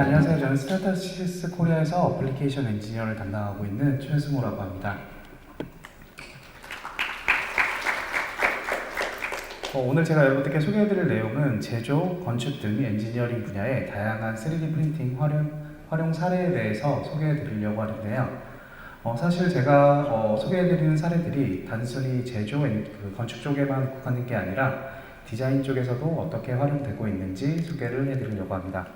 안녕하세요. 저는 스타터시스 코리아에서 어플리케이션 엔지니어를 담당하고 있는 최승우라고 합니다. 오늘 제가 여러분들께 소개해드릴 내용은 제조, 건축 등 엔지니어링 분야의 다양한 3D 프린팅 활용 사례에 대해서 소개해드리려고 하는데요. 사실 제가 소개해드리는 사례들이 단순히 제조, 건축 쪽에만 국한된 게 아니라 디자인 쪽에서도 어떻게 활용되고 있는지 소개를 해드리려고 합니다.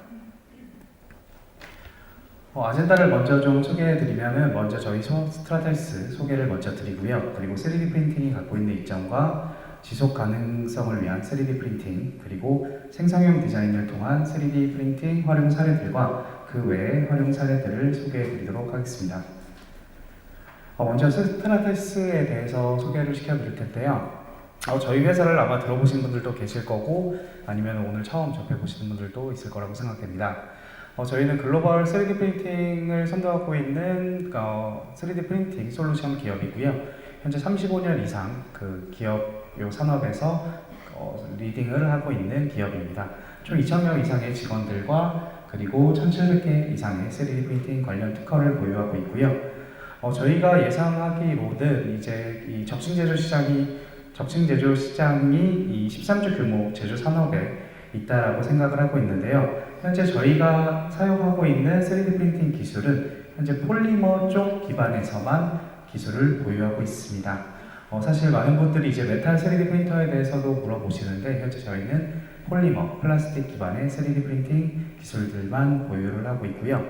아젠다를 먼저 좀 소개해드리면 먼저 저희 스트라타이스 소개를 먼저 드리고요. 그리고 3D 프린팅이 갖고 있는 이점과 지속 가능성을 위한 3D 프린팅, 그리고 생성형 디자인을 통한 3D 프린팅 활용 사례들과 그 외의 활용 사례들을 소개해드리도록 하겠습니다. 먼저 스트라타이스에 대해서 소개를 시켜드릴 텐데요. 저희 회사를 아마 들어보신 분들도 계실 거고 아니면 오늘 처음 접해보시는 분들도 있을 거라고 생각됩니다. 저희는 글로벌 3D 프린팅을 선도하고 있는 3D 프린팅 솔루션 기업이고요. 현재 35년 이상 그 기업 산업에서 리딩을 하고 있는 기업입니다. 총 2,000명 이상의 직원들과 그리고 1,700개 이상의 3D 프린팅 관련 특허를 보유하고 있고요. 저희가 예상하기로는 이제 이 적층 제조 시장이 이 13조 규모 제조 산업에 있다라고 생각을 하고 있는데요. 현재 저희가 사용하고 있는 3D 프린팅 기술은 현재 폴리머 쪽 기반에서만 기술을 보유하고 있습니다. 사실 많은 분들이 이제 메탈 3D 프린터에 대해서도 물어보시는데 현재 저희는 폴리머, 플라스틱 기반의 3D 프린팅 기술들만 보유를 하고 있고요.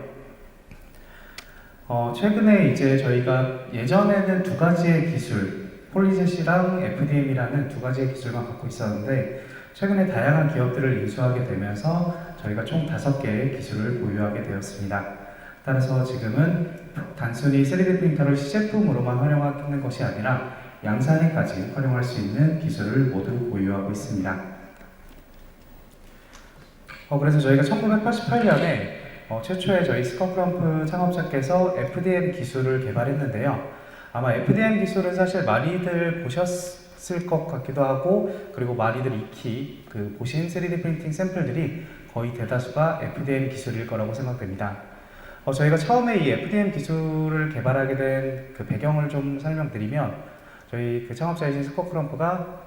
최근에 이제 저희가 예전에는 두 가지의 기술, 폴리젯이랑 FDM이라는 두 가지의 기술만 갖고 있었는데 최근에 다양한 기업들을 인수하게 되면서 저희가 총 5개의 기술을 보유하게 되었습니다. 따라서 지금은 단순히 3D 프린터를 시제품으로만 활용하는 것이 아니라 양산에까지 활용할 수 있는 기술을 모두 보유하고 있습니다. 그래서 저희가 1988년에 최초의 저희 스커크럼프 창업자께서 FDM 기술을 개발했는데요. 아마 FDM 기술은 사실 많이들 보셨을 것 같기도 하고 그리고 많이들 익히 보신 3D 프린팅 샘플들이 거의 대다수가 FDM 기술일 거라고 생각됩니다. 저희가 처음에 이 FDM 기술을 개발하게 된 그 배경을 좀 설명드리면 저희 창업자이신 스커크럼프가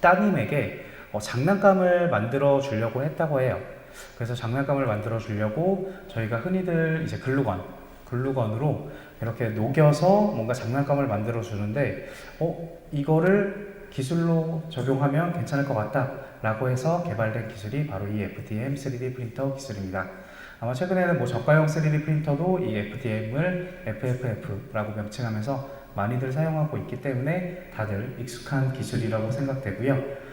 따님에게 장난감을 만들어 주려고 했다고 해요. 그래서 장난감을 만들어 주려고 저희가 흔히들 이제 글루건으로 이렇게 녹여서 뭔가 장난감을 만들어 주는데 이거를 기술로 적용하면 괜찮을 것 같다 라고 해서 개발된 기술이 바로 이 FDM 3D 프린터 기술입니다. 아마 최근에는 저가형 3D 프린터도 이 FDM을 FFF라고 명칭하면서 많이들 사용하고 있기 때문에 다들 익숙한 기술이라고 생각되고요.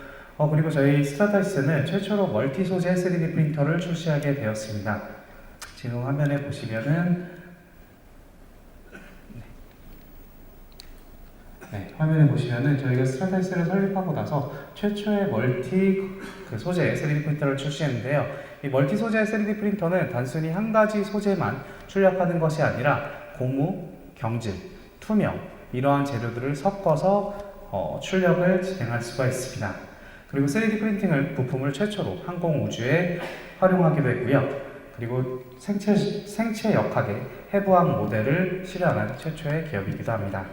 그리고 저희 스트라타이스는 최초로 멀티 소재 3D 프린터를 출시하게 되었습니다. 지금 화면에 보시면은 화면에 보시면은 저희가 스트라타이스를 설립하고 나서 최초의 멀티 소재 3D 프린터를 출시했는데요. 이 멀티 소재 3D 프린터는 단순히 한 가지 소재만 출력하는 것이 아니라 고무, 경질, 투명 이러한 재료들을 섞어서 출력을 진행할 수가 있습니다. 그리고 3D 프린팅을 부품을 최초로 항공 우주에 활용하기도 했고요. 그리고 생체 역학의 해부학 모델을 실현한 최초의 기업이기도 합니다.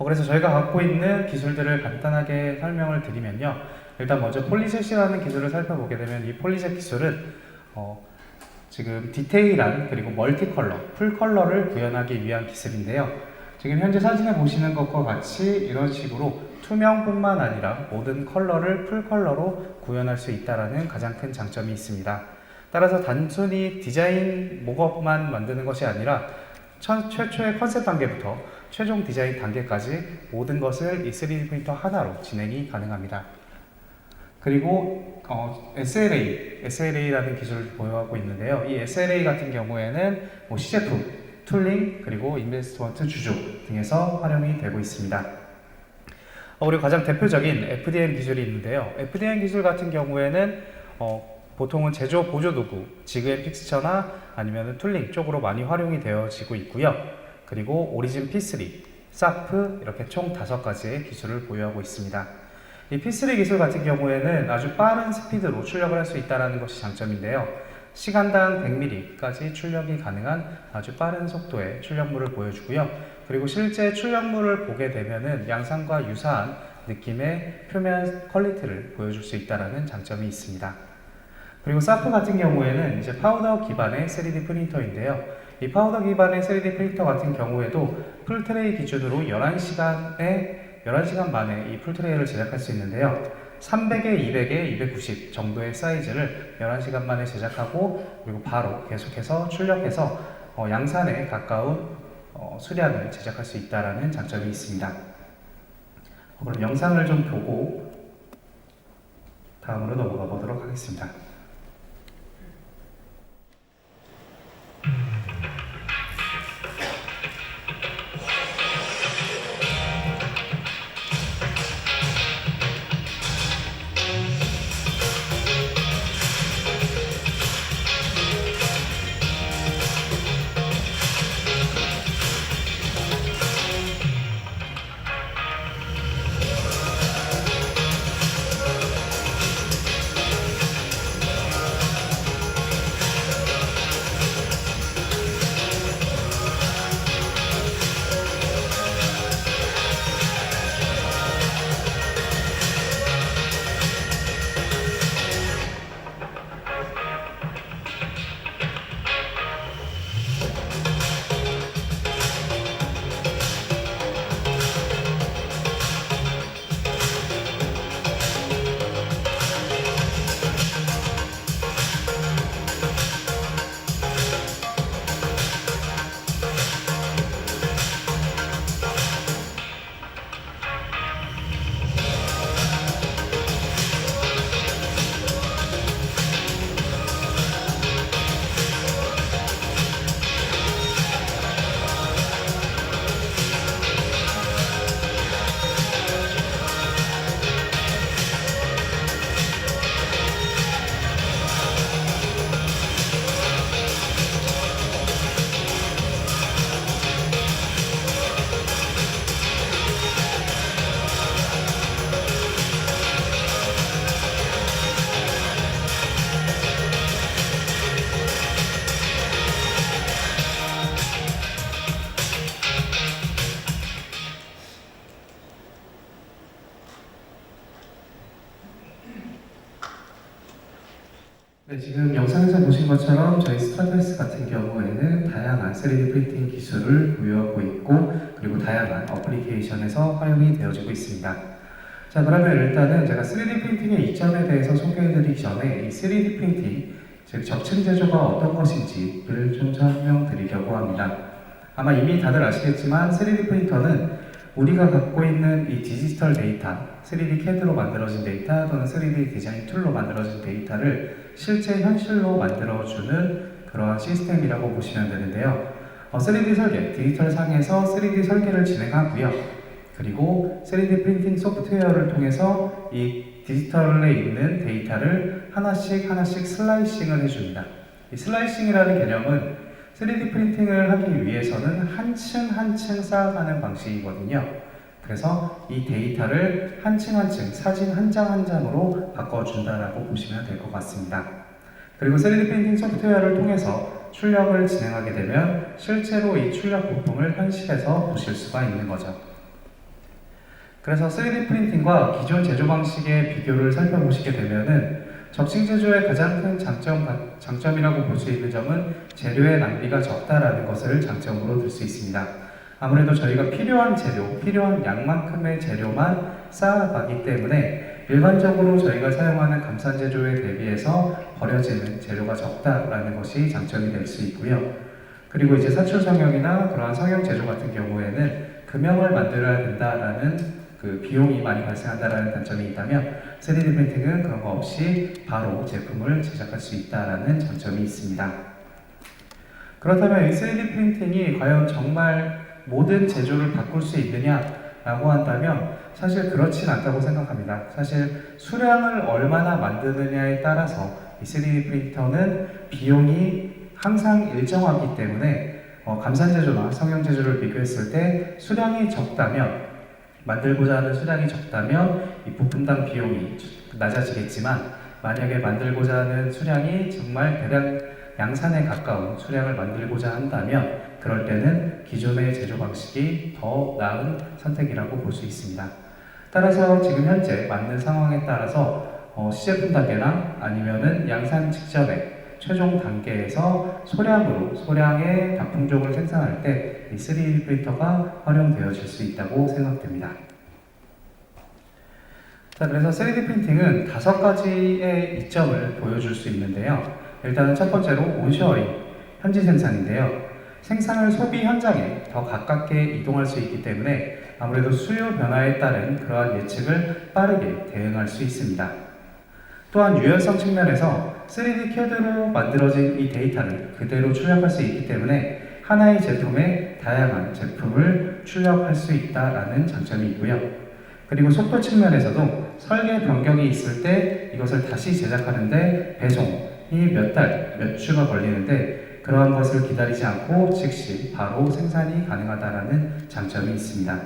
그래서 저희가 갖고 있는 기술들을 간단하게 설명을 드리면요. 일단 먼저 폴리젯이라는 기술을 살펴보게 되면 이 폴리젯 기술은 지금 디테일한 그리고 멀티컬러, 풀컬러를 구현하기 위한 기술인데요. 지금 현재 사진에 보시는 것과 같이 이런 식으로 투명뿐만 아니라 모든 컬러를 풀컬러로 구현할 수 있다는 가장 큰 장점이 있습니다. 따라서 단순히 디자인 목업만 만드는 것이 아니라 최초의 컨셉 단계부터 최종 디자인 단계까지 모든 것을 이 3D 프린터 하나로 진행이 가능합니다. 그리고 SLA라는 기술을 보유하고 있는데요. 이 SLA 같은 경우에는 시제품, 툴링, 그리고 인베스트먼트 주조 등에서 활용이 되고 있습니다. 그리고 가장 대표적인 FDM 기술이 있는데요. FDM 기술 같은 경우에는 보통은 제조 보조 도구, 지그앤 픽스처나 아니면 툴링 쪽으로 많이 활용이 되어지고 있고요. 그리고 오리진 P3, 사프 이렇게 총 5가지의 기술을 보유하고 있습니다. 이 P3 기술 같은 경우에는 아주 빠른 스피드로 출력을 할 수 있다는 것이 장점인데요. 시간당 100mm까지 출력이 가능한 아주 빠른 속도의 출력물을 보여주고요. 그리고 실제 출력물을 보게 되면은 양산과 유사한 느낌의 표면 퀄리티를 보여줄 수 있다는 장점이 있습니다. 그리고 사프 같은 경우에는 이제 파우더 기반의 3D 프린터인데요. 이 파우더 기반의 3D 프린터 같은 경우에도 풀트레이 기준으로 11시간 만에 이 풀트레이를 제작할 수 있는데요. 300에 200에 290 정도의 사이즈를 11시간 만에 제작하고 그리고 바로 계속해서 출력해서 양산에 가까운 수량을 제작할 수 있다는 장점이 있습니다. 그럼 영상을 좀 보고 다음으로 넘어가 보도록 하겠습니다. 네, 지금 영상에서 보신 것처럼 저희 스트라테스 같은 경우에는 다양한 3D 프린팅 기술을 보유하고 있고 그리고 다양한 어플리케이션에서 활용이 되어지고 있습니다. 자, 그러면 일단은 제가 3D 프린팅의 이점에 대해서 소개해드리기 전에 이 3D 프린팅, 즉 적층 제조가 어떤 것인지를 좀 설명드리려고 합니다. 아마 이미 다들 아시겠지만 3D 프린터는 우리가 갖고 있는 이 디지털 데이터, 3D CAD로 만들어진 데이터 또는 3D 디자인 툴로 만들어진 데이터를 실제 현실로 만들어주는 그러한 시스템이라고 보시면 되는데요. 3D 설계, 디지털 상에서 3D 설계를 진행하고요. 그리고 3D 프린팅 소프트웨어를 통해서 이 디지털에 있는 데이터를 하나씩 슬라이싱을 해줍니다. 이 슬라이싱이라는 개념은 3D 프린팅을 하기 위해서는 한 층 쌓아가는 방식이거든요. 그래서 이 데이터를 한 층 사진 한 장 한 장으로 바꿔준다라고 보시면 될 것 같습니다. 그리고 3D 프린팅 소프트웨어를 통해서 출력을 진행하게 되면 실제로 이 출력 부품을 현실에서 보실 수가 있는 거죠. 그래서 3D 프린팅과 기존 제조 방식의 비교를 살펴보시게 되면은 적층 제조의 가장 큰 장점이라고 볼 수 있는 점은 재료의 낭비가 적다라는 것을 장점으로 들 수 있습니다. 아무래도 저희가 필요한 재료, 필요한 양만큼의 재료만 쌓아가기 때문에 일반적으로 저희가 사용하는 감산 제조에 대비해서 버려지는 재료가 적다라는 것이 장점이 될 수 있고요. 그리고 이제 사출 성형이나 그러한 성형 제조 같은 경우에는 금형을 만들어야 된다라는 그 비용이 많이 발생한다라는 단점이 있다면 3D 프린팅은 그런 거 없이 바로 제품을 제작할 수 있다라는 장점이 있습니다. 그렇다면 이 3D 프린팅이 과연 정말 모든 제조를 바꿀 수 있느냐라고 한다면 사실 그렇진 않다고 생각합니다. 사실 수량을 얼마나 만드느냐에 따라서 이 3D 프린터는 비용이 항상 일정하기 때문에 감산 제조나 성형 제조를 비교했을 때 수량이 적다면 만들고자 하는 수량이 적다면 이 부품당 비용이 낮아지겠지만 만약에 만들고자 하는 수량이 정말 대량 양산에 가까운 수량을 만들고자 한다면 그럴 때는 기존의 제조 방식이 더 나은 선택이라고 볼 수 있습니다. 따라서 지금 현재 맞는 상황에 따라서 시제품 단계나 아니면은 양산 직전에 최종 단계에서 소량의 단품종을 생산할 때 이 3D 프린터가 활용되어질 수 있다고 생각됩니다. 자, 그래서 3D 프린팅은 5가지의 이점을 보여줄 수 있는데요. 일단은 첫 번째로 온쇼어링, 현지 생산인데요. 생산을 소비 현장에 더 가깝게 이동할 수 있기 때문에 아무래도 수요 변화에 따른 그러한 예측을 빠르게 대응할 수 있습니다. 또한 유연성 측면에서 3D CAD로 만들어진 이 데이터를 그대로 출력할 수 있기 때문에 하나의 제품에 다양한 제품을 출력할 수 있다는 장점이 있고요. 그리고 속도 측면에서도 설계 변경이 있을 때 이것을 다시 제작하는데 배송이 몇 달, 몇 주가 걸리는데 그러한 것을 기다리지 않고 즉시 바로 생산이 가능하다는 장점이 있습니다.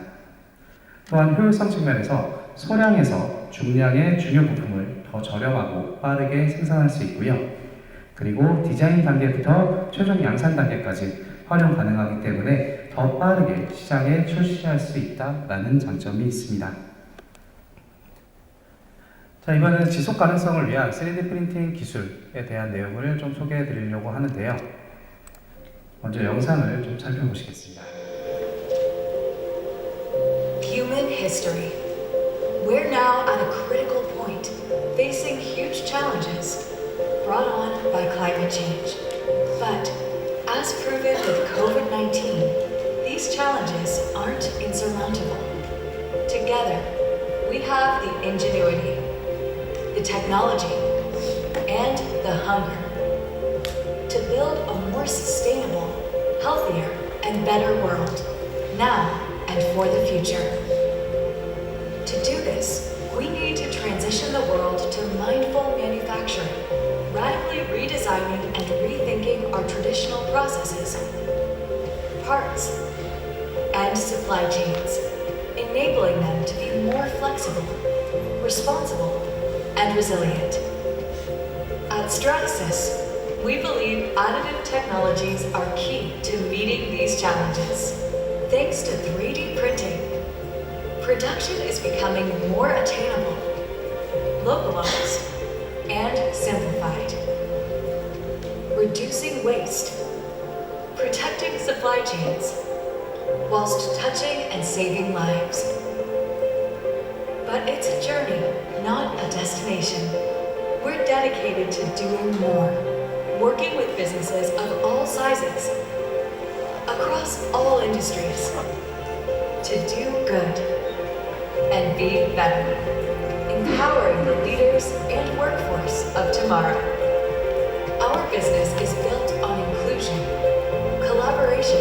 또한 효율성 측면에서 소량에서 중량의 중요 부품을 더 저렴하고 빠르게 생산할 수 있고요. 그리고 디자인 단계부터 최종 양산 단계까지 활용 가능하기 때문에 더 빠르게 시장에 출시할 수 있다는 장점이 있습니다. 자, 이번에는 지속 가능성을 위한 3D 프린팅 기술에 대한 내용을 좀 소개해 드리려고 하는데요. 먼저 영상을 좀 살펴보시겠습니다. Human history. We're now at a critical point, facing huge challenges brought on by climate change. But as proven with COVID-19, these challenges aren't insurmountable. Together, we have the ingenuity, the technology, and the hunger to build a more sustainable, healthier, and better world, now and for the future. To do this, we need to transition the world to mindful manufacturing, radically redesigning and rethinking our traditional processes, parts, and supply chains, enabling them to be more flexible, responsible, and resilient. At Stratasys, we believe additive technologies are key to meeting these challenges. Thanks to 3D printing, production is becoming more attainable, localized, and simplified. Reducing waste, protecting supply chains, whilst touching and saving lives. But it's a journey, not a destination. We're dedicated to doing more, working with businesses of all sizes, across all industries, to do good and be better, empowering the leaders and workforce of tomorrow. Our business is built on inclusion, collaboration,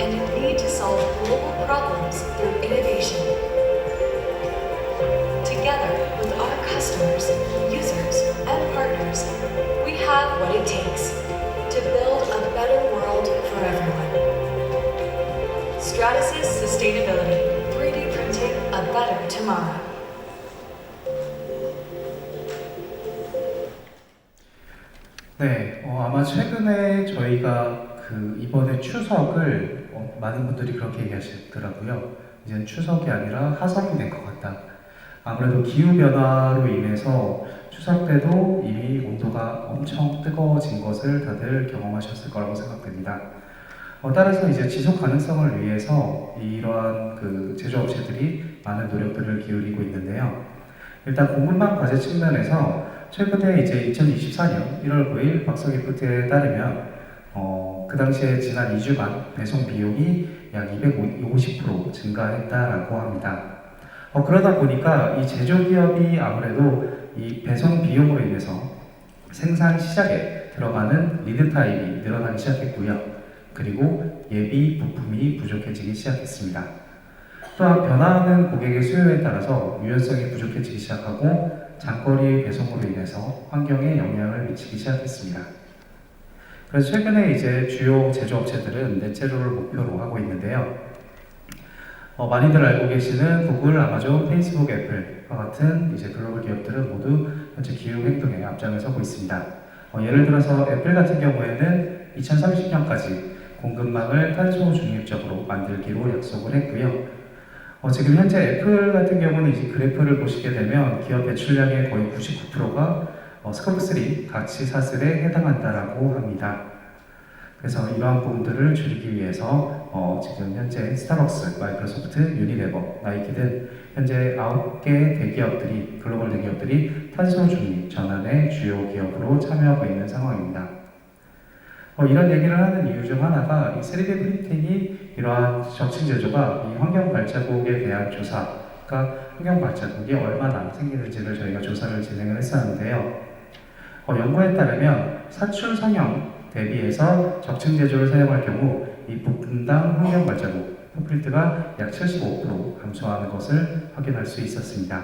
and a need to solve global problems through innovation. Together with our customers, users, and partners, we have what it takes to build a better world for everyone. Stratasys Sustainability, 3D printing a better tomorrow. 네, 아마 최근에 저희가 이번에 추석을 많은 분들이 그렇게 얘기하시더라고요. 이제는 추석이 아니라 하석이 된 것 같다. 아무래도 기후 변화로 인해서 추석 때도 이미 온도가 엄청 뜨거워진 것을 다들 경험하셨을 거라고 생각됩니다. 따라서 이제 지속 가능성을 위해서 이러한 제조업체들이 많은 노력들을 기울이고 있는데요. 일단 공급망 과제 측면에서 최근에 이제 2024년 1월 9일 박서기프트에 따르면 그 당시에 지난 2주간 배송 비용이 약 250% 증가했다라고 합니다. 그러다 보니까 이 제조기업이 아무래도 이 배송 비용으로 인해서 생산 시작에 들어가는 리드 타임이 늘어나기 시작했고요. 그리고 예비 부품이 부족해지기 시작했습니다. 또한 변화하는 고객의 수요에 따라서 유연성이 부족해지기 시작하고 장거리 배송으로 인해서 환경에 영향을 미치기 시작했습니다. 그래서 최근에 이제 주요 제조업체들은 넷제로를 목표로 하고 있는데요. 많이들 알고 계시는 구글, 아마존, 페이스북, 애플과 같은 이제 글로벌 기업들은 모두 현재 기후 행동에 앞장을 서고 있습니다. 예를 들어서 애플 같은 경우에는 2030년까지 공급망을 탄소 중립적으로 만들기로 약속을 했고요. 지금 현재 애플 같은 경우는 이 그래프를 보시게 되면 기업 배출량의 거의 99%가 스코프 3 가치 사슬에 해당한다라고 합니다. 그래서 이러한 부분들을 줄이기 위해서 지금 현재 스타벅스, 마이크로소프트, 유니레버, 나이키 등 현재 9개 대기업들이 글로벌 대기업들이 탄소 중립 전환의 주요 기업으로 참여하고 있는 상황입니다. 이런 얘기를 하는 이유 중 하나가 이 3D 프린팅이 이러한 적층 제조가 이 환경 발자국에 대한 조사, 그러니까 환경 발자국이 얼마나 생기는지를 저희가 조사를 진행을 했었는데요. 연구에 따르면 사출 성형 대비해서 적층 제조를 사용할 경우 이 부품당 환경 발자국, 풋프린트가 약 75% 감소하는 것을 확인할 수 있었습니다.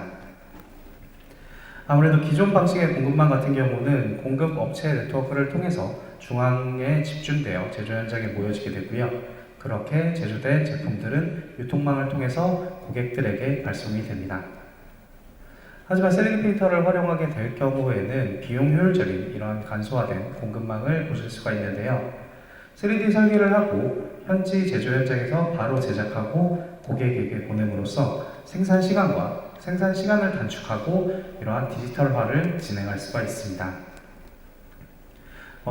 아무래도 기존 방식의 공급망 같은 경우는 공급 업체 네트워크를 통해서 중앙에 집중되어 제조 현장에 모여지게 되고요. 그렇게 제조된 제품들은 유통망을 통해서 고객들에게 발송이 됩니다. 하지만 3D 프린터를 활용하게 될 경우에는 비용 효율적인 이런 간소화된 공급망을 보실 수가 있는데요. 3D 설계를 하고 현지 제조 현장에서 바로 제작하고 고객에게 보냄으로써 생산 시간을 단축하고 이러한 디지털화를 진행할 수가 있습니다.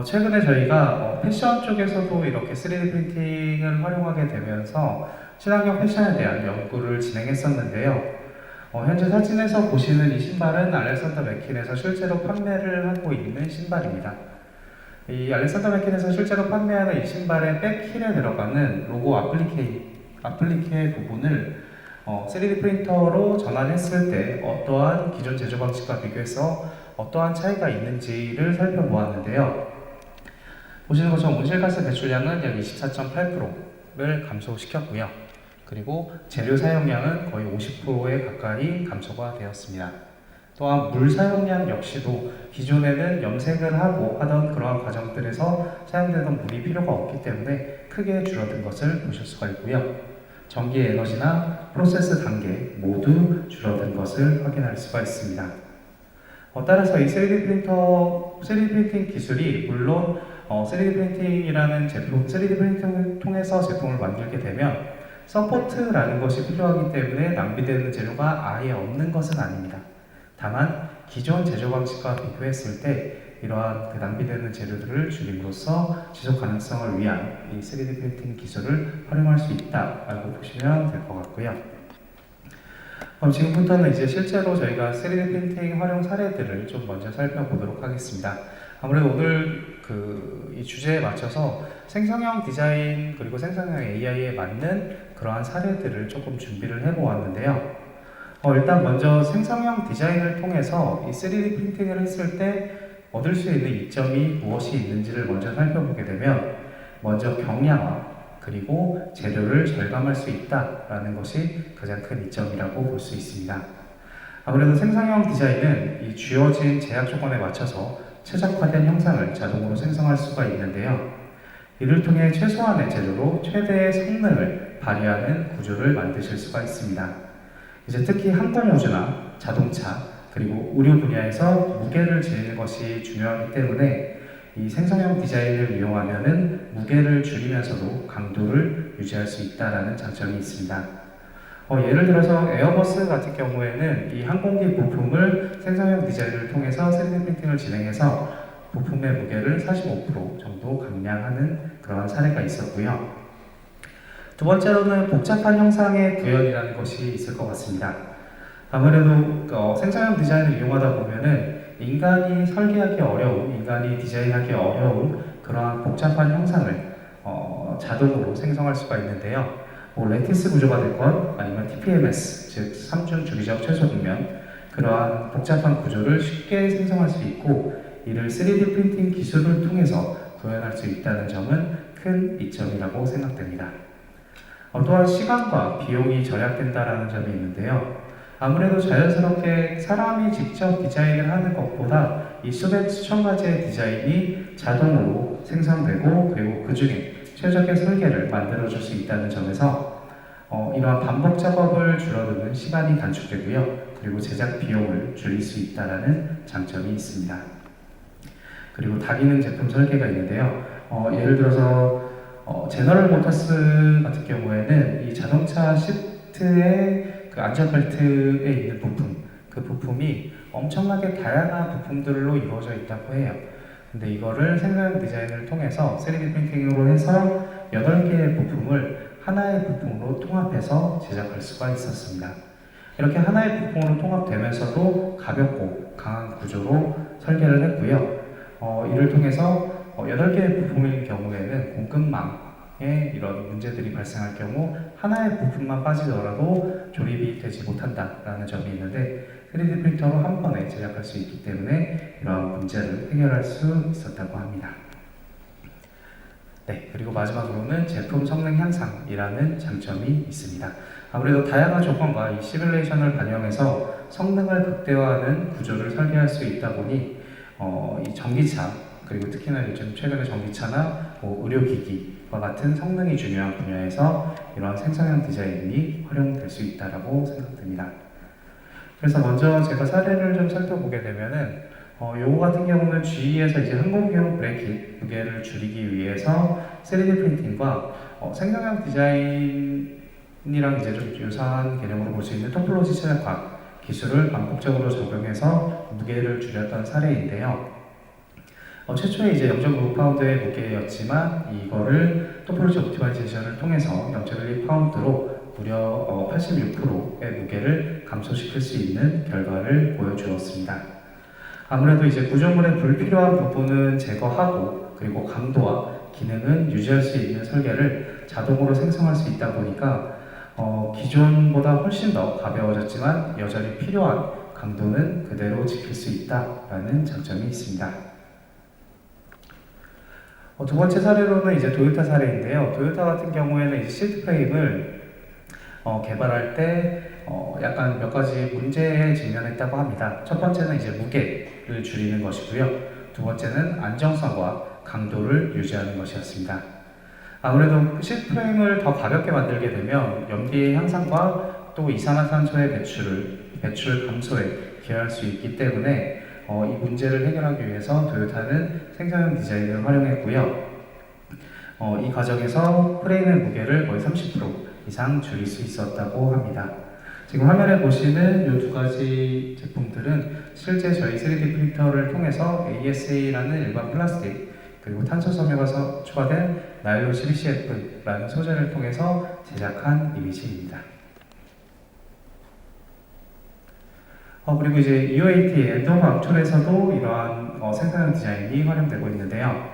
최근에 저희가 패션 쪽에서도 이렇게 3D 프린팅을 활용하게 되면서 친환경 패션에 대한 연구를 진행했었는데요. 현재 사진에서 보시는 이 신발은 알렉산더 맥퀸에서 실제로 판매를 하고 있는 신발입니다. 이 알렉산더 맥퀸에서 실제로 판매하는 이 신발의 백힐에 들어가는 로고 아플리케 부분을 3D 프린터로 전환했을 때 어떠한 기존 제조 방식과 비교해서 어떠한 차이가 있는지를 살펴보았는데요. 보시는 것처럼 온실가스 배출량은 약 24.8%를 감소시켰고요. 그리고 재료 사용량은 거의 50%에 가까이 감소가 되었습니다. 또한 물 사용량 역시도 기존에는 염색을 하고 하던 그러한 과정들에서 사용되던 물이 필요가 없기 때문에 크게 줄어든 것을 보실 수가 있고요. 전기 에너지나 프로세스 단계 모두 줄어든 것을 확인할 수가 있습니다. 따라서 이 3D 프린팅 기술이 물론 3D 프린팅이라는 제품, 3D 프린팅을 통해서 제품을 만들게 되면 서포트라는 것이 필요하기 때문에 낭비되는 재료가 아예 없는 것은 아닙니다. 다만 기존 제조 방식과 비교했을 때 이러한 낭비되는 재료들을 줄임으로써 지속 가능성을 위한 이 3D 프린팅 기술을 활용할 수 있다라고 보시면 될 것 같고요. 그럼 지금부터는 이제 실제로 저희가 3D 프린팅 활용 사례들을 좀 먼저 살펴보도록 하겠습니다. 아무래도 오늘 이 주제에 맞춰서 생성형 디자인 그리고 생성형 AI에 맞는 그러한 사례들을 조금 준비를 해보았는데요. 일단 먼저 생성형 디자인을 통해서 이 3D 프린팅을 했을 때 얻을 수 있는 이점이 무엇이 있는지를 먼저 살펴보게 되면 먼저 경량화 그리고 재료를 절감할 수 있다라는 것이 가장 큰 이점이라고 볼 수 있습니다. 아무래도 생성형 디자인은 이 주어진 제약 조건에 맞춰서 최적화된 형상을 자동으로 생성할 수가 있는데요. 이를 통해 최소한의 재료로 최대의 성능을 발휘하는 구조를 만드실 수가 있습니다. 이제 특히 항공우주나 자동차 그리고 의료 분야에서 무게를 지니는 것이 중요하기 때문에 이 생성형 디자인을 이용하면은 무게를 줄이면서도 강도를 유지할 수 있다는 장점이 있습니다. 예를 들어서 에어버스 같은 경우에는 이 항공기 부품을 생성형 디자인을 통해서 3D 프린팅을 진행해서 부품의 무게를 45% 정도 감량하는 그러한 사례가 있었고요. 두 번째로는 복잡한 형상의 구현이라는 것이 있을 것 같습니다. 아무래도 생성형 디자인을 이용하다 보면은 인간이 설계하기 어려운, 인간이 디자인하기 어려운 그러한 복잡한 형상을 자동으로 생성할 수가 있는데요. 레티스 구조가 됐건 아니면 TPMS, 즉 3중 주기적 최소平面, 그러한 복잡한 구조를 쉽게 생성할 수 있고 이를 3D 프린팅 기술을 통해서 구현할 수 있다는 점은 큰 이점이라고 생각됩니다. 또한 시간과 비용이 절약된다는 점이 있는데요. 아무래도 자연스럽게 사람이 직접 디자인을 하는 것보다 이 수천 가지의 디자인이 자동으로 생성되고 그리고 그 중에 최적의 설계를 만들어줄 수 있다는 점에서 이러한 반복 작업을 줄어드는 시간이 단축되고요. 그리고 제작 비용을 줄일 수 있다는 장점이 있습니다. 그리고 다기능 제품 설계가 있는데요. 예를 들어서 제너럴 모터스 같은 경우에는 이 자동차 시트의 그 안전벨트에 있는 부품, 그 부품이 엄청나게 다양한 부품들로 이루어져 있다고 해요. 근데 이거를 생산 디자인을 통해서 3D 프린팅으로 해서 8개의 부품을 하나의 부품으로 통합해서 제작할 수가 있었습니다. 이렇게 하나의 부품으로 통합되면서도 가볍고 강한 구조로 설계를 했고요. 이를 통해서 8개의 부품일 경우에는 공급망에 이런 문제들이 발생할 경우 하나의 부품만 빠지더라도 조립이 되지 못한다라는 점이 있는데 3D 프린터로 한 번에 제작할 수 있기 때문에 이러한 문제를 해결할 수 있었다고 합니다. 네, 그리고 마지막으로는 제품 성능 향상이라는 장점이 있습니다. 아무래도 다양한 조건과 이 시뮬레이션을 반영해서 성능을 극대화하는 구조를 설계할 수 있다 보니 이 전기차, 그리고 특히나 요즘 최근에 전기차나 의료기기와 같은 성능이 중요한 분야에서 이러한 생성형 디자인이 활용될 수 있다고 생각됩니다. 그래서 먼저 제가 사례를 좀 살펴보게 되면은 요거 같은 경우는 GE에서 이제 항공기용 브레이킷 무게를 줄이기 위해서 3D 프린팅과 생성형 디자인이랑 이제 좀 유사한 개념으로 볼 수 있는 토폴로지 최적화 기술을 반복적으로 적용해서 무게를 줄였던 사례인데요. 최초에 이제 0.9파운드의 무게였지만 이거를 토폴로지 옵티마이제이션을 통해서 0.1파운드로 무려 86%의 무게를 감소시킬 수 있는 결과를 보여주었습니다. 아무래도 이제 구조물의 불필요한 부분은 제거하고 그리고 강도와 기능은 유지할 수 있는 설계를 자동으로 생성할 수 있다 보니까 기존보다 훨씬 더 가벼워졌지만 여전히 필요한 강도는 그대로 지킬 수 있다라는 장점이 있습니다. 두 번째 사례로는 이제 도요타 사례인데요. 도요타 같은 경우에는 이제 실드 프레임을 개발할 때 약간 몇 가지 문제에 직면했다고 합니다. 첫 번째는 이제 무게를 줄이는 것이고요. 두 번째는 안정성과 강도를 유지하는 것이었습니다. 아무래도 실드 프레임을 더 가볍게 만들게 되면 연비 향상과 또 이산화탄소의 배출 감소에 기여할 수 있기 때문에 이 문제를 해결하기 위해서 도요타는 생성형 디자인을 활용했고요. 이 과정에서 프레임의 무게를 거의 30% 이상 줄일 수 있었다고 합니다. 지금 화면에 보시는 이 두 가지 제품들은 실제 저희 3D 프린터를 통해서 ASA라는 일반 플라스틱 그리고 탄소 섬유가 추가된 나일론 CBCF라는 소재를 통해서 제작한 이미지입니다. 그리고 이제 UAT 엔더버 암툴에서도 이러한 생성형 디자인이 활용되고 있는데요.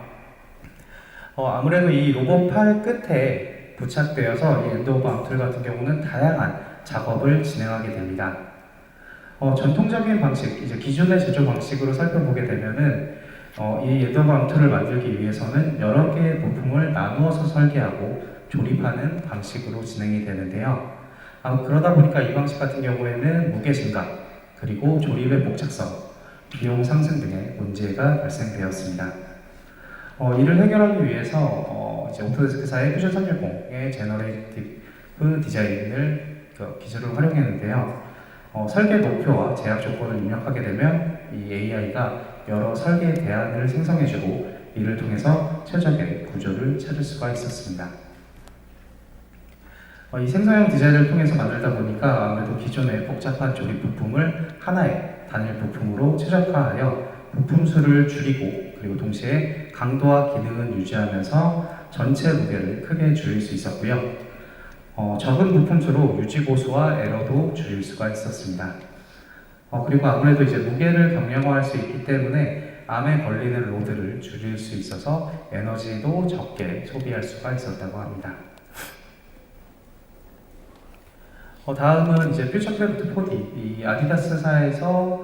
아무래도 이 로봇 팔 끝에 부착되어서 이 엔더버 암툴 같은 경우는 다양한 작업을 진행하게 됩니다. 전통적인 방식, 이제 기존의 제조 방식으로 살펴보게 되면은 이 엔더버 암툴을 만들기 위해서는 여러 개의 부품을 나누어서 설계하고 조립하는 방식으로 진행이 되는데요. 그러다 보니까 이 방식 같은 경우에는 무게 증가, 그리고 조립의 복잡성, 비용 상승 등의 문제가 발생되었습니다. 이를 해결하기 위해서 이제 오토데스크사의 퓨전 360의 제너레이티브 디자인을 기술을 활용했는데요. 설계 목표와 제약 조건을 입력하게 되면 이 AI가 여러 설계 대안을 생성해주고 이를 통해서 최적의 구조를 찾을 수가 있었습니다. 이 생성형 디자인을 통해서 만들다 보니까 아무래도 기존의 복잡한 조립 부품을 하나의 단일 부품으로 최적화하여 부품 수를 줄이고 그리고 동시에 강도와 기능은 유지하면서 전체 무게를 크게 줄일 수 있었고요. 적은 부품 수로 유지 고수와 에러도 줄일 수가 있었습니다. 그리고 아무래도 이제 무게를 경량화할 수 있기 때문에 암에 걸리는 로드를 줄일 수 있어서 에너지도 적게 소비할 수가 있었다고 합니다. 다음은 이제 퓨처크래프트 4D, 이 아디다스사에서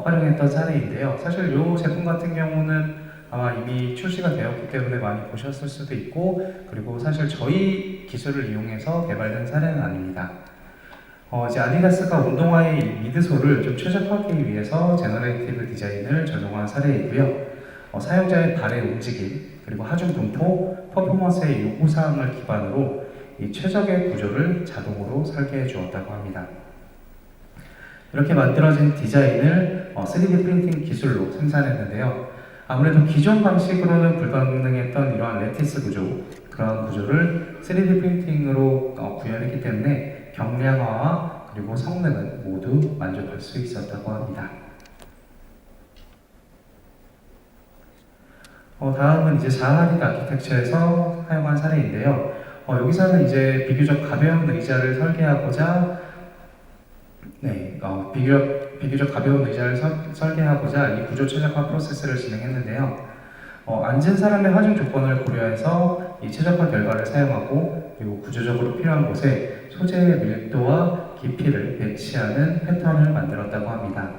활용했던 사례인데요. 사실 이 제품 같은 경우는 아마 이미 출시가 되었기 때문에 많이 보셨을 수도 있고, 그리고 사실 저희 기술을 이용해서 개발된 사례는 아닙니다. 이제 아디다스가 운동화의 미드솔을 좀 최적화하기 위해서 제너레이티브 디자인을 적용한 사례이고요. 사용자의 발의 움직임, 그리고 하중 분포, 퍼포먼스의 요구사항을 기반으로 이 최적의 구조를 자동으로 설계해 주었다고 합니다. 이렇게 만들어진 디자인을 3D 프린팅 기술로 생산했는데요. 아무래도 기존 방식으로는 불가능했던 이러한 레티스 구조, 그런 구조를 3D 프린팅으로 구현했기 때문에 경량화와 그리고 성능은 모두 만족할 수 있었다고 합니다. 다음은 이제 자하릿 아키텍처에서 사용한 사례인데요. 여기서는 이제 비교적 가벼운 의자를 설계하고자 비교적 가벼운 의자를 설계하고자 이 구조 최적화 프로세스를 진행했는데요. 앉은 사람의 하중 조건을 고려해서 이 최적화 결과를 사용하고 그리고 구조적으로 필요한 곳에 소재의 밀도와 깊이를 배치하는 패턴을 만들었다고 합니다.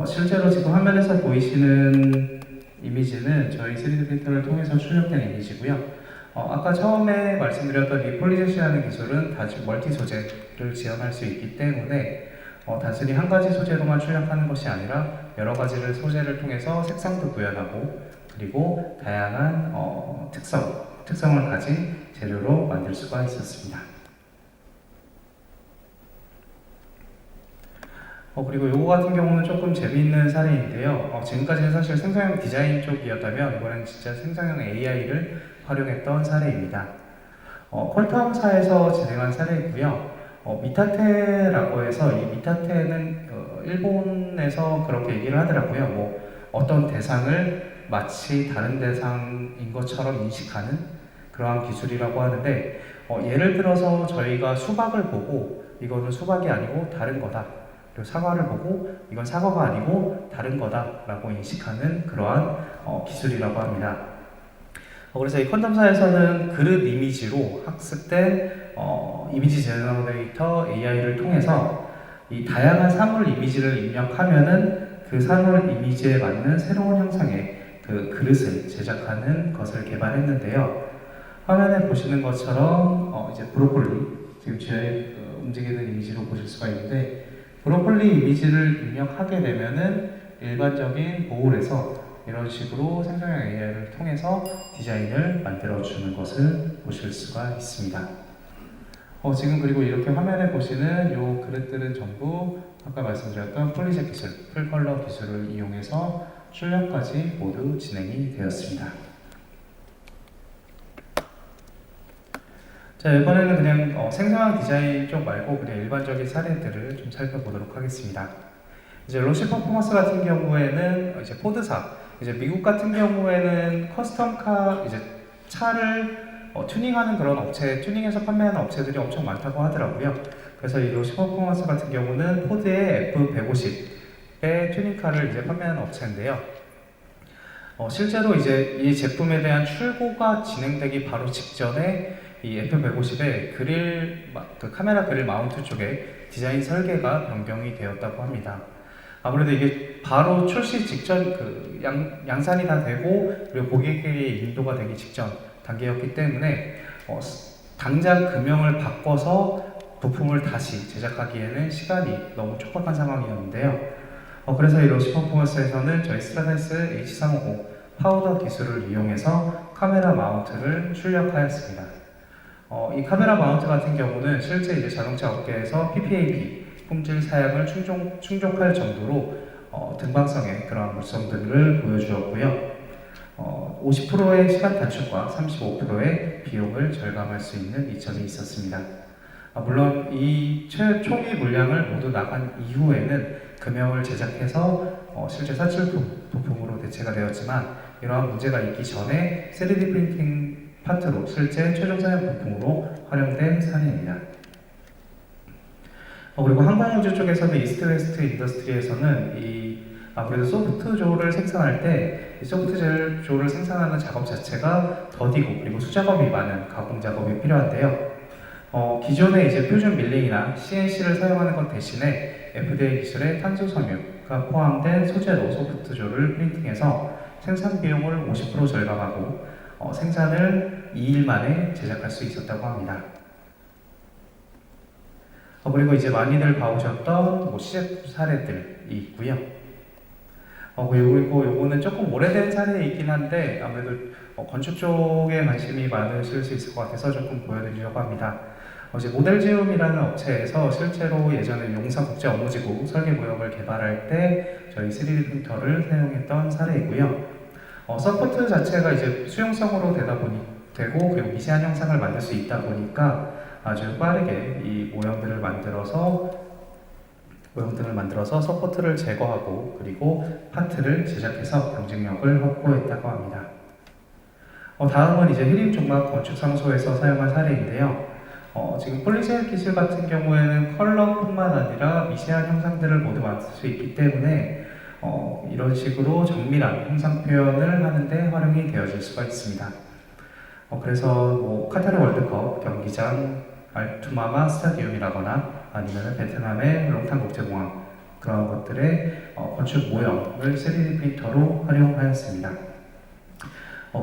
실제로 지금 화면에서 보이시는 이미지는 저희 3D 프린터를 통해서 출력된 이미지고요. 아까 처음에 말씀드렸던 이 폴리제시라는 기술은 다중 멀티 소재를 지원할 수 있기 때문에 단순히 한 가지 소재로만 출력하는 것이 아니라 여러 가지를 소재를 통해서 색상도 구현하고 그리고 다양한 특성을 가진 재료로 만들 수가 있었습니다. 그리고 이거 같은 경우는 조금 재미있는 사례인데요. 지금까지는 사실 생성형 디자인 쪽이었다면 이번엔 진짜 생성형 AI를 활용했던 사례입니다. 퀄텀사에서 진행한 사례이고요. 미타테라고 해서 이 미타테는 일본에서 그렇게 얘기를 하더라고요. 어떤 대상을 마치 다른 대상인 것처럼 인식하는 그러한 기술이라고 하는데 예를 들어서 저희가 수박을 보고 이거는 수박이 아니고 다른 거다. 그리고 사과를 보고 이건 사과가 아니고 다른 거다라고 인식하는 그러한 기술이라고 합니다. 그래서 이 퀀텀사에서는 그릇 이미지로 학습된 이미지 제너레이터 AI를 통해서 이 다양한 사물 이미지를 입력하면은 그 사물 이미지에 맞는 새로운 형상의 그 그릇을 제작하는 것을 개발했는데요. 화면에 보시는 것처럼 이제 브로콜리 지금 제 움직이는 이미지로 보실 수가 있는데 브로콜리 이미지를 입력하게 되면은 일반적인 보홀에서 이런 식으로 생성형 AI를 통해서 디자인을 만들어주는 것을 보실 수가 있습니다. 지금 그리고 이렇게 화면에 보시는 이 그릇들은 전부 아까 말씀드렸던 폴리젯 기술, 풀컬러 기술을 이용해서 출력까지 모두 진행이 되었습니다. 자, 이번에는 그냥 생성형 디자인 쪽 말고 그냥 일반적인 사례들을 좀 살펴보도록 하겠습니다. 이제 로시 퍼포먼스 같은 경우에는 이제 포드사, 이제 미국 같은 경우에는 커스텀카 이제 차를 튜닝하는 그런 업체, 튜닝해서 판매하는 업체들이 엄청 많다고 하더라고요. 그래서 이 로시 퍼포먼스 같은 경우는 포드의 F150의 튜닝카를 이제 판매하는 업체인데요. 실제로 이제 이 제품에 대한 출고가 진행되기 바로 직전에 이 F150의 그 카메라 그릴 마운트 쪽에 디자인 설계가 변경이 되었다고 합니다. 아무래도 이게 바로 출시 직전 양산이 다 되고 그리고 고객에게 인도가 되기 직전 단계였기 때문에 당장 금형을 바꿔서 부품을 다시 제작하기에는 시간이 너무 촉박한 상황이었는데요. 그래서 이 로시 퍼포먼스에서는 저희 스트라데스 H350 파우더 기술을 이용해서 카메라 마운트를 출력하였습니다. 이 카메라 마운트 같은 경우는 실제 이제 자동차 업계에서 PPAP 품질 사양을 충족할 정도로 등방성의 그런 물성들을 보여주었고요. 50%의 시간 단축과 35%의 비용을 절감할 수 있는 이점이 있었습니다. 물론 이 초기 물량을 모두 나간 이후에는 금형을 제작해서 실제 사출 부품으로 대체가 되었지만 이러한 문제가 있기 전에 3D 프린팅 파트로 실제 최종 사양 부품으로 활용된 사례입니다. 그리고 항공우주 쪽에서는 이스트 웨스트 인더스트리에서는 아무래도 소프트조를 생산할 때 이 소프트조를 생산하는 작업 자체가 더디고 그리고 수작업이 많은 가공 작업이 필요한데요. 기존의 이제 표준 밀링이나 CNC를 사용하는 것 대신에 FDA 기술의 탄소 섬유가 포함된 소재로 소프트조를 프린팅해서 생산 비용을 50% 절감하고 생산을 2일 만에 제작할 수 있었다고 합니다. 그리고 이제 많이들 봐오셨던 시제 사례들이 있고요. 그리고 요거는 조금 오래된 사례이긴 한데 아무래도 건축 쪽에 관심이 많으실 수 있을 것 같아서 조금 보여드리려고 합니다. 이제 모델지움이라는 업체에서 실제로 예전에 용산국제업무지구 설계구역을 개발할 때 저희 3D 프린터를 사용했던 사례이고요. 서포트 자체가 이제 수용성으로 되고 그리고 미세한 형상을 만들 수 있다 보니까 아주 빠르게 이 모형들을 만들어서 서포트를 제거하고 그리고 파트를 제작해서 경쟁력을 확보했다고 합니다. 다음은 이제 힐링종막 건축사무소에서 사용한 사례인데요. 지금 폴리젤 기술 같은 경우에는 컬러뿐만 아니라 미세한 형상들을 모두 만들 수 있기 때문에 이런 식으로 정밀한 형상 표현을 하는데 활용이 되어질 수가 있습니다. 그래서 뭐 카타르 월드컵 경기장 알투마마 스타디움이라거나 아니면 베트남의 롱탄 국제공항 그런 것들의 건축 모형을 3D 프린터로 활용하였습니다.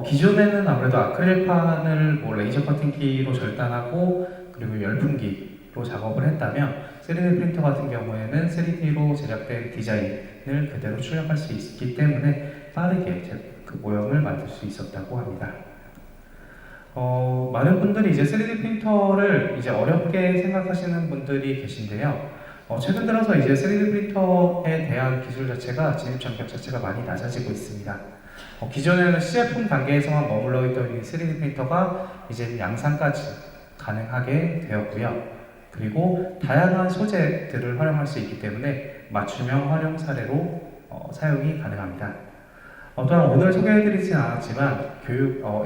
기존에는 아무래도 아크릴판을 뭐 레이저 커팅기로 절단하고 그리고 열풍기로 작업을 했다면 3D 프린터 같은 경우에는 3D로 제작된 디자인을 그대로 출력할 수 있기 때문에 빠르게 그 모형을 만들 수 있었다고 합니다. 많은 분들이 이제 3D 프린터를 이제 어렵게 생각하시는 분들이 계신데요. 최근 들어서 이제 3D 프린터에 대한 기술 자체가 진입 장벽 자체가 많이 낮아지고 있습니다. 기존에는 시제품 단계에서만 머물러 있던 이 3D 프린터가 이제 양산까지 가능하게 되었고요. 그리고 다양한 소재들을 활용할 수 있기 때문에 맞춤형 활용 사례로 사용이 가능합니다. 또한 오늘 소개해드리진 않았지만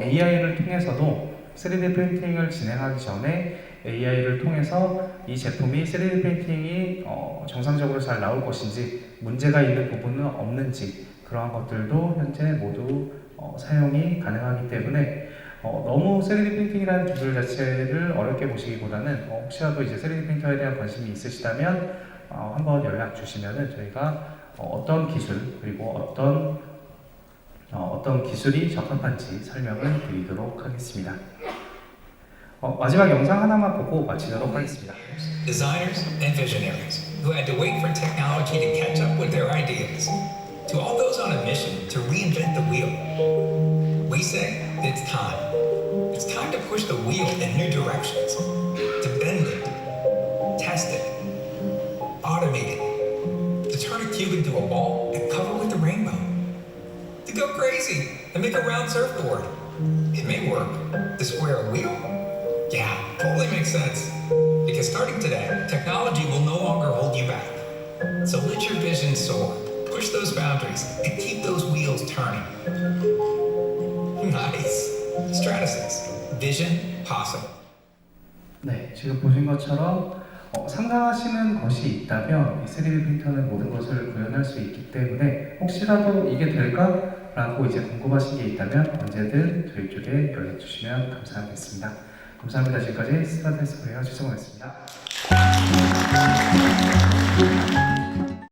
AI를 통해서도 3D 프린팅을 진행하기 전에 AI를 통해서 이 제품이 3D 프린팅이 정상적으로 잘 나올 것인지 문제가 있는 부분은 없는지 그러한 것들도 현재 모두 사용이 가능하기 때문에 너무 3D 프린팅이라는 기술 자체를 어렵게 보시기보다는 혹시라도 이제 3D 프린터에 대한 관심이 있으시다면 한번 연락 주시면은 저희가 어떤 기술 그리고 어떤 기술이 적합한지 설명을 드리도록 하겠습니다. 마지막 영상 하나만 보고 마치도록 하겠습니다. Designers and visionaries who had to wait for technology to catch up with their ideas. To all those on a mission to reinvent the wheel, we say it's time. It's time to push the wheel in new directions, to bend it, test it, automate it, to turn a cube into a ball and cover with the rainbow, to go crazy and make a round surfboard. It may work. To square a wheel? Yeah, totally makes sense. Because starting today, technology will no longer hold you back. So let your vision soar. Push those boundaries and keep those wheels turning. Nice. Stratasys. Vision possible. 네, 지금 보신 것처럼 상상하시는 것이 있다면 이 3D 프린터는 모든 것을 구현할 수 있기 때문에 혹시라도 이게 될까? 라고 이제 궁금하신 게 있다면 언제든 저희 쪽에 연락 주시면 감사하겠습니다. 감사합니다. 지금까지 스타트에스 코리아 최성호였습니다.